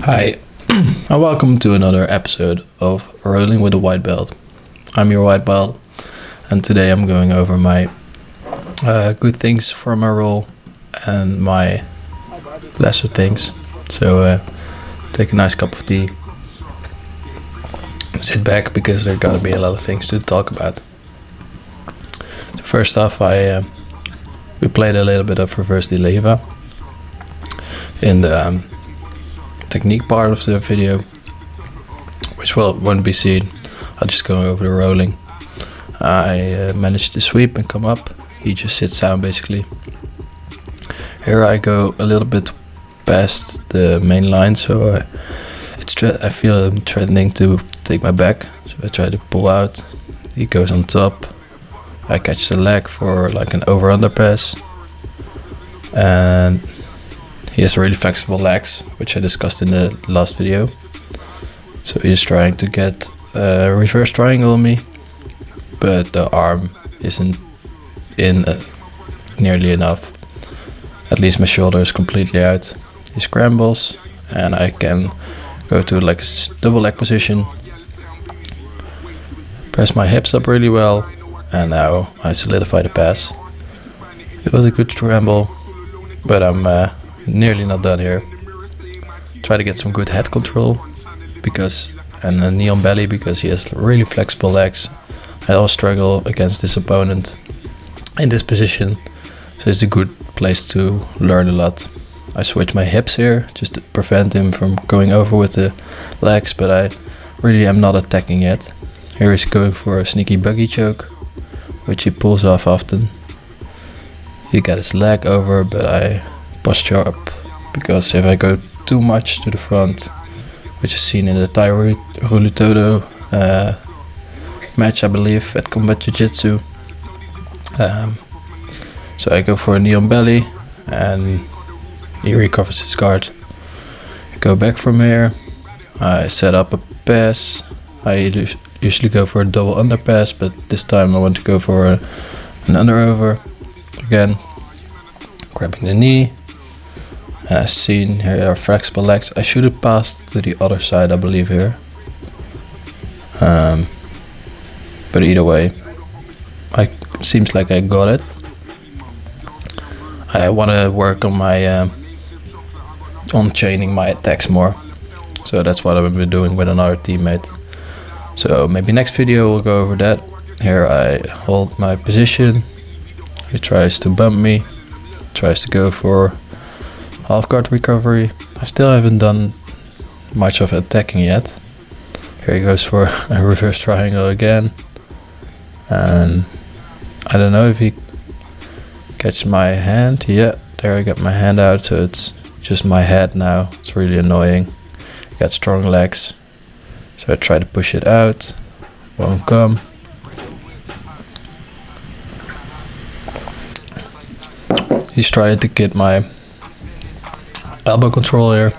Hi, and welcome to another episode of Rolling with a White Belt. I'm your white belt, and today I'm going over my good things for my role and my lesser things. So take a nice cup of tea, sit back because there's gonna be a lot of things to talk about. So first off, we played a little bit of reverse de leva in the technique part of the video, which won't be seen. I'll just go over the rolling. I managed to sweep and come up. He just sits down basically. Here I go a little bit past the main line, so I feel I'm threatening to take my back, so I try to pull out. He goes on top. I catch the leg for like an over-under pass, and he has really flexible legs, which I discussed in the last video. So he's trying to get a reverse triangle on me, but the arm isn't in nearly enough. At least my shoulder is completely out. He scrambles, and I can go to like a double leg position, press my hips up really well, and now I solidify the pass. It was a good scramble, but I'm nearly not done here. Try to get some good head control and a knee on belly because he has really flexible legs. I always struggle against this opponent in this position, so it's a good place to learn a lot. I switch my hips here just to prevent him from going over with the legs, but I really am not attacking yet. Here he's going for a sneaky buggy choke, which he pulls off often. He got his leg over, but I posture up because if I go too much to the front, which is seen in the Thai Rulitodo match, I believe, at Combat Jiu-Jitsu. So I go for a knee on belly, and he recovers his guard. I go back from here. I set up a pass. I usually go for a double underpass, but this time I want to go for an under-over. Again, grabbing the knee. As seen, here are flexible legs. I should have passed to the other side, I believe, here. But either way, seems like I got it. I want to work on my on chaining my attacks more. So that's what I've been doing with another teammate. So maybe next video we'll go over that. Here I hold my position. He tries to bump me. Tries to go for half guard recovery. I still haven't done much of attacking yet. Here he goes for a reverse triangle again. And I don't know if he catches my hand. Yeah, there I got my hand out, so it's just my head now. It's really annoying. He got strong legs. So I try to push it out. Won't come. He's trying to get my elbow control here,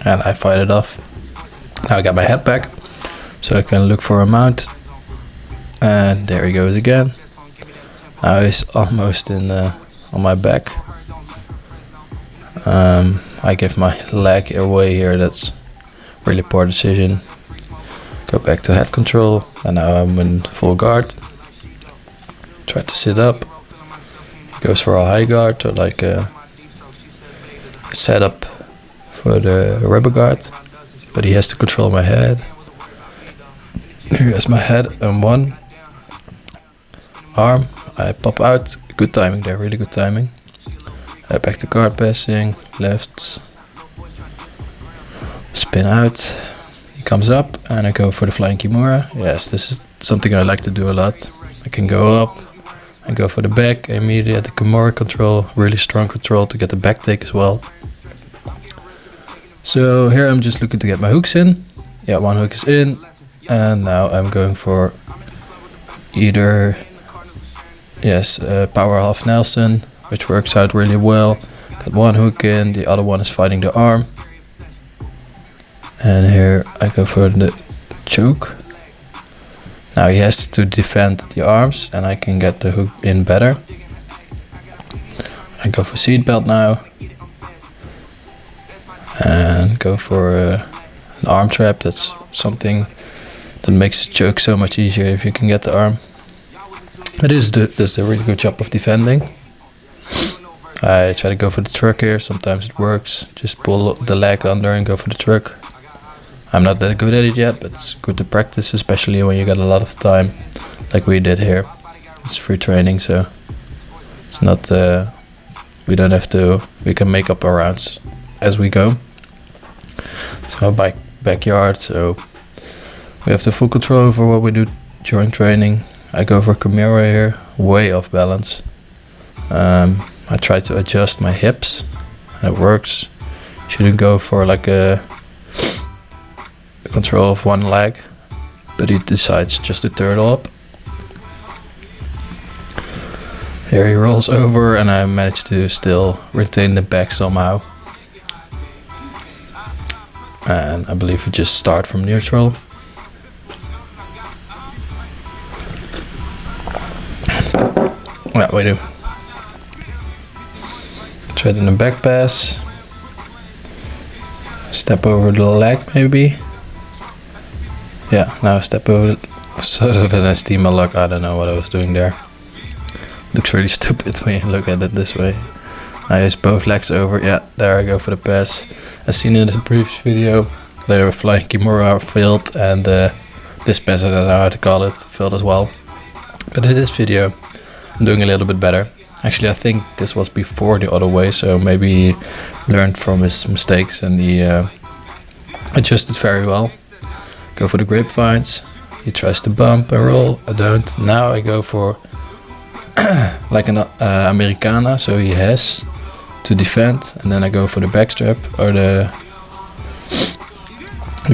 and I fight it off. Now I got my head back, so I can look for a mount, and there he goes again. Now he's almost on my back. I give my leg away here. That's really poor decision. Go back to head control, and now I'm in full guard. Try to sit up. He goes for a high guard, or like a setup for the rubber guard, but he has to control my head. Here's my head and one arm. I pop out. Good timing there, really good timing. Back to guard passing, lefts, spin out. He comes up, and I go for the flying Kimura. Yes, this is something I like to do a lot. I can go up and go for the back. Immediately at the Kimura control, really strong control to get the back take as well. So here I'm just looking to get my hooks in. Yeah, one hook is in, and now I'm going for either power half Nelson, which works out really well. Got one hook in, the other one is fighting the arm. And here I go for the choke. Now he has to defend the arms, and I can get the hook in better. I go for seatbelt now. and go for an arm trap. That's something that makes the choke so much easier if you can get the arm. It does a really good job of defending. I try to go for the truck here. Sometimes it works. Just pull the leg under and go for the truck. I'm not that good at it yet, but it's good to practice, especially when you got a lot of time, like we did here. It's free training, so it's not. We don't have to. We can make up our rounds as we go. So backyard. So we have the full control over what we do during training. I go for Kimura here, way off balance. I try to adjust my hips, and it works. Shouldn't go for like a control of one leg, but he decides just to turtle up. Here he rolls over, and I manage to still retain the back somehow. And I believe we just start from neutral. Yeah, we do. Try it in the back pass. Step over the leg maybe. Yeah, now step over sort of an STMA lock. I don't know what I was doing there. Looks really stupid when you look at it this way. I use both legs over. Yeah, there I go for the pass. As seen in the previous video, the flying Kimura failed, and this pass, I don't know how to call it, failed as well. But in this video, I'm doing a little bit better. Actually, I think this was before the other way, so maybe he learned from his mistakes and he adjusted very well. Go for the grapevines. He tries to bump and roll. I don't. Now I go for like an Americana, so he has to defend, and then I go for the backstrap or the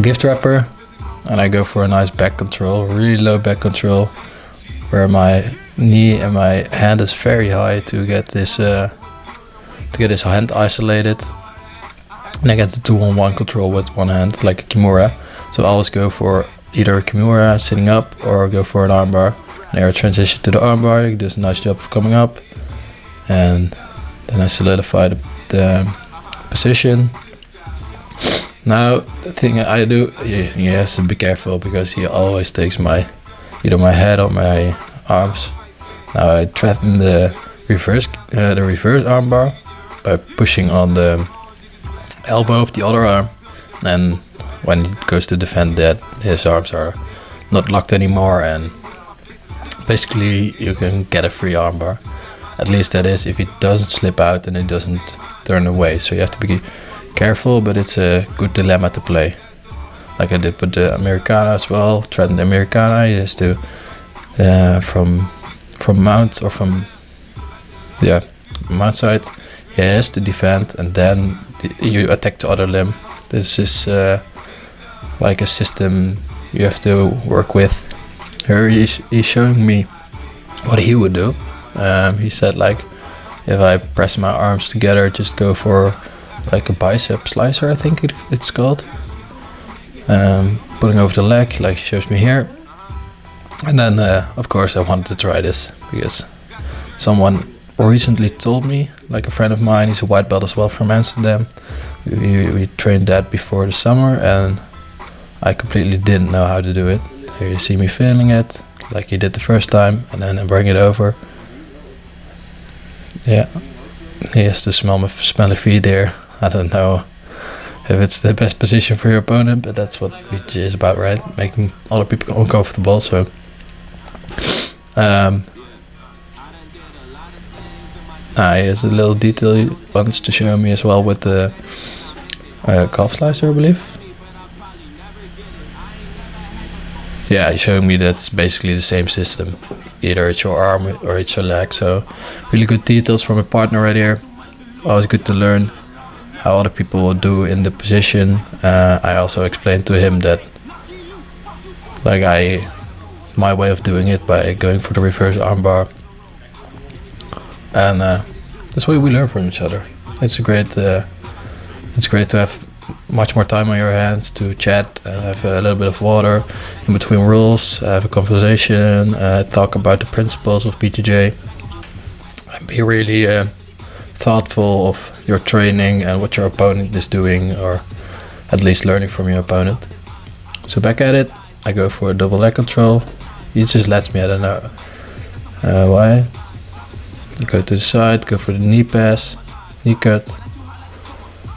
gift wrapper, and I go for a nice back control, really low back control, where my knee and my hand is very high to get this hand isolated, and I get the 2-on-1 control with one hand like a Kimura. So I always go for either a Kimura sitting up or go for an armbar. And I transition to the armbar. He does a nice job of coming up, and then I solidify the position. Now the thing I do, he has to be careful because he always takes either my head or my arms. Now I threaten the reverse armbar by pushing on the elbow of the other arm, and when he goes to defend that, his arms are not locked anymore, and basically you can get a free armbar. At least that is if it doesn't slip out and it doesn't turn away. So you have to be careful, but it's a good dilemma to play. Like I did with the Americana as well. Threaten the Americana, he has to from mount or from mount side, he has to defend, and then you attack the other limb. This is like a system you have to work with. Here he's showing me what he would do. He said, like, if I press my arms together, just go for like a bicep slicer, I think it's called. Putting over the leg, like he shows me here. And then, of course, I wanted to try this because someone recently told me, like a friend of mine, he's a white belt as well from Amsterdam. We trained that before the summer, and I completely didn't know how to do it. Here you see me failing it, like he did the first time, and then I bring it over. Yeah, he has to smell my smelly feet there. I don't know if it's the best position for your opponent, but that's what BJJ is about, right? Making other people uncomfortable. So he has a little detail he wants to show me as well with the calf slicer, I believe. Yeah, he's showing me that's basically the same system. Either it's your arm or it's your leg. So really good details from a partner right here. Always good to learn how other people will do in the position. I also explained to him that, like, my way of doing it by going for the reverse armbar, and that's why we learn from each other. It's great to have much more time on your hands to chat and have a little bit of water in between rules, have a conversation, talk about the principles of BJJ, and be really thoughtful of your training and what your opponent is doing, or at least learning from your opponent. So back at it, I go for a double leg control. He just lets me, I don't know why. I go to the side, go for the knee pass, knee cut,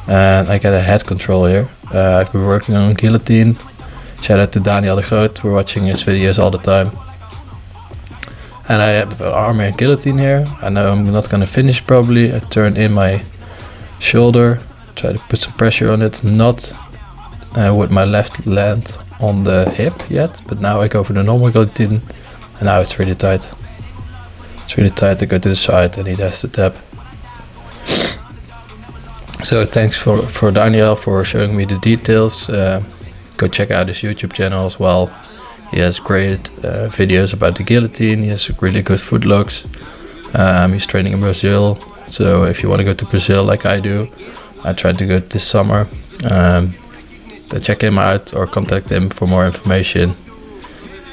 and I get a head control here. I've been working on guillotine. Shout out to Daniel de Groot, we're watching his videos all the time. And I have an arm and guillotine here. I know I'm not gonna finish probably. I turn in my shoulder, try to put some pressure on it, not with my left land on the hip yet, but now I go for the normal guillotine, and now it's really tight. It's really tight. I go to the side and he has to tap. So thanks for Daniel for showing me the details. Go check out his YouTube channel as well. He has great videos about the guillotine. He has really good foot locks. He's training in Brazil. So if you want to go to Brazil like I do, I tried to go this summer. Go check him out or contact him for more information.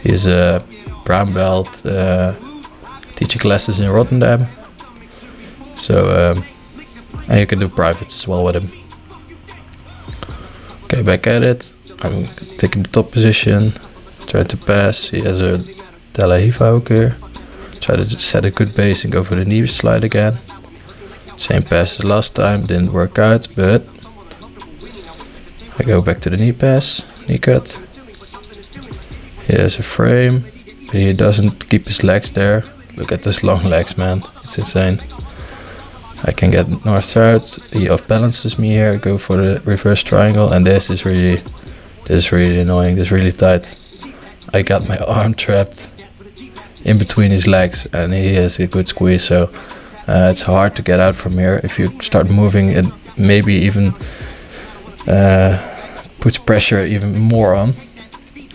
He's a brown belt, teaching classes in Rotterdam. So and you can do privates as well with him. Okay, back at it. I'm taking the top position, trying to pass. He has a De La Riva hook here. Try to set a good base and go for the knee slide again. Same pass as last time, didn't work out, but I go back to the knee pass, knee cut. He has a frame, but he doesn't keep his legs there. Look at those long legs, man, it's insane. I can get north-south. He off-balances me here. I go for the reverse triangle, and this is really annoying. This is really tight. I got my arm trapped in between his legs, and he has a good squeeze. So it's hard to get out from here. If you start moving, it maybe even puts pressure even more on.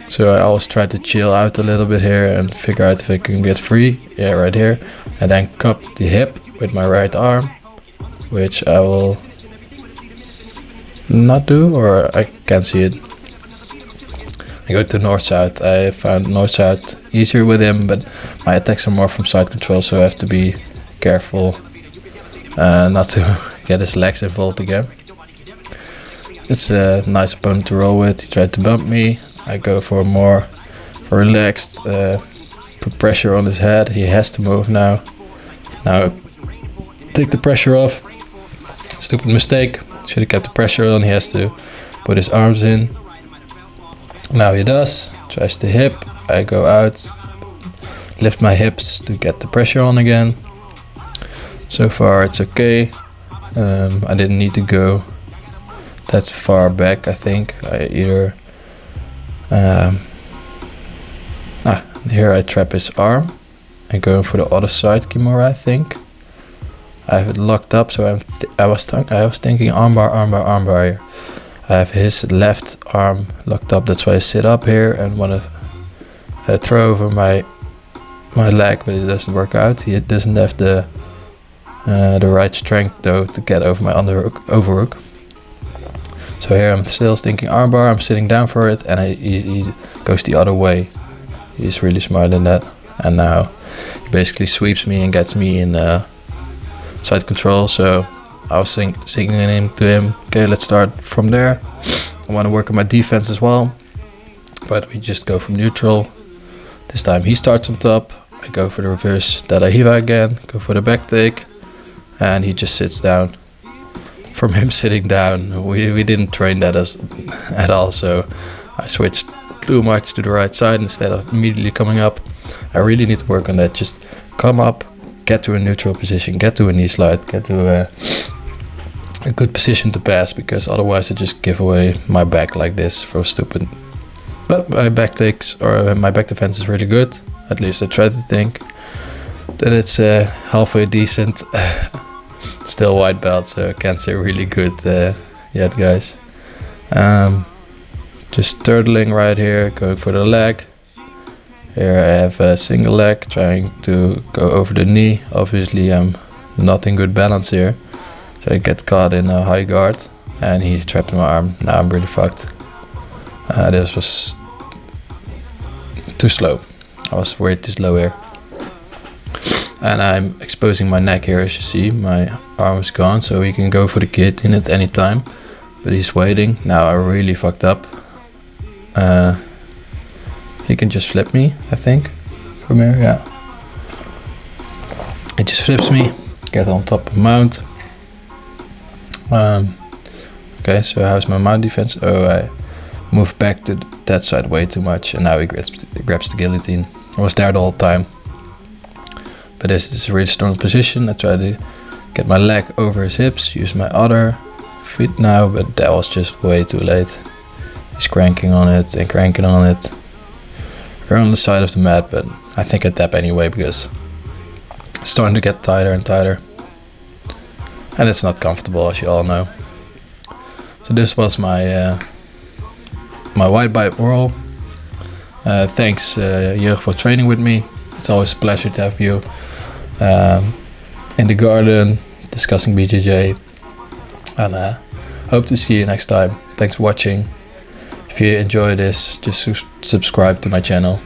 So I always try to chill out a little bit here and figure out if I can get free. Yeah, right here, and then cup the hip with my right arm, which I will not do, or I can't see it. I go to north-south. I found north-south easier with him, but my attacks are more from side control, so I have to be careful not to get his legs involved again. It's a nice opponent to roll with. He tried to bump me. I go for more relaxed, put pressure on his head. He has to move now. Now take the pressure off. Stupid mistake. Should have kept the pressure on. He has to put his arms in. Now he does. Tries to hip. I go out. Lift my hips to get the pressure on again. So far it's okay. I didn't need to go that far back, I think. I either here I trap his arm and go for the other side Kimura, I think. I have it locked up, so I was thinking armbar here. I have his left arm locked up, that's why I sit up here and want to throw over my leg, but it doesn't work out. He doesn't have the right strength though to get over my overhook. So here I'm still thinking armbar, I'm sitting down for it, and he goes the other way. He's really smart in that. And now he basically sweeps me and gets me in side control. So I was signaling to him, okay, let's start from there. I want to work on my defense as well. But we just go from neutral. This time he starts on top. I go for the reverse De La Riva again, go for the back take, and he just sits down. From him sitting down, we didn't train that at all, so I switched too much to the right side instead of immediately coming up. I really need to work on that. Just come up, get to a neutral position, get to a knee slide, get to a good position to pass, because otherwise I just give away my back like this for stupid. But my back takes, or my back defense is really good. At least I try to think that it's halfway decent. Still white belt, so I can't say really good yet, guys. Just turtling right here, going for the leg. Here I have a single leg, trying to go over the knee. Obviously I'm not in good balance here, so I get caught in a high guard, and he trapped my arm. Now I'm really fucked. This was too slow. I was way too slow here. And I'm exposing my neck here, as you see. My arm is gone, so he can go for the guillotine at any time. But he's waiting. Now I really fucked up. He can just flip me, I think. From here, yeah. It just flips me. Get on top of mount. Okay, so how's my mount defense? Oh, I moved back to that side way too much, and now he grabs the guillotine. I was there the whole time. But this is a really strong position. I try to get my leg over his hips, use my other feet now, but that was just way too late. He's cranking on it and cranking on it. We're on the side of the mat, but I think I tap anyway because it's starting to get tighter and tighter. And it's not comfortable, as you all know. So this was my my white belt whirl. Thanks Jurg for training with me. It's always a pleasure to have you in the garden discussing BJJ. And hope to see you next time. Thanks for watching. If you enjoy this, just subscribe to my channel.